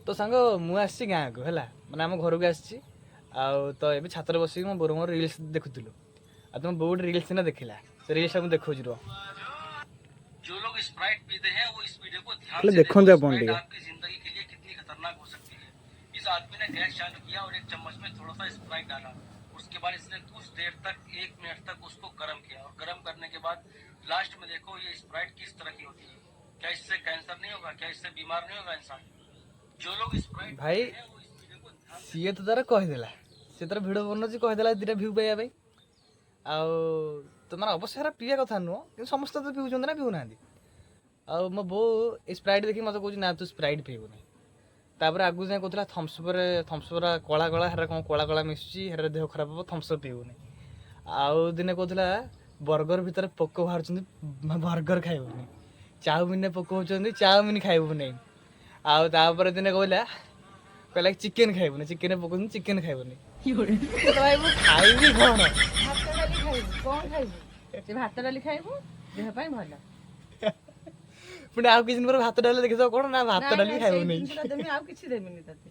तो सांग मुझे गाँ को है मैंने आम घर को आसी तो ये छातर बस मो बोर मोर रिल्स देखुलु आ तुम बहुत रिल्स ना देखला तो रिल्स मुझे देखो रो जो लोग स्प्राइट पीते हैं वो इस वीडियो को ध्यान खाली से देखो देखो। तो अपन स्प्राइट टिके आपकी जिंदगी के लिए कितनी खतरनाक हो सकती है। इस आदमी ने गैस चालू किया और एक चम्मच में थोड़ा सा स्प्राइट डाला। उसके बाद इसने कुछ देर तक 1 मिनट तक उसको गर्म किया और गर्म करने के बाद लास्ट में देखो ये स्प्राइट किस तरह की होती है। क्या इससे कैंसर नहीं होगा? क्या इससे बीमार नहीं होगा इंसान? जो लोग स्प्राइट भाई पीते हैं वो इस वीडियो को ध्यान से सी तो तार कहीदेला सी तार भिड बनाऊँ कहीदेला दुटा भ्यू पाइबा तो मैंने अवश्य पीवा कथा नुह कि समस्त तो पीऊँ ना पीऊना मो बो स्प्राइट देखी मत कह ना तू स्प्राइट पीबूनी तापर आगु जाए कहला थम्सअप कला कला हेरा कौन कला कला मिशुची हेरा देह खराब हम थम्सअप पीबूनी आउ दिने कहला बर्गर भितर पोक बाहर बर्गर खाइबूनी चाउमिन पोक होती चाउमिन खाइबूनी आउे दिने कहला चिकेन खाइबूनी चिकेन पोक चिकेन खाइबूनी भाई मु खाइबी कौन भात डाली खाइबु देह ପାଇଁ ଭଲ पुणी आउ किसी पर भात डाली देखी कौन ना भात डाली खाइबूनी ଦେମି ଆଉ କିଛି ଦେମିନି ତତେ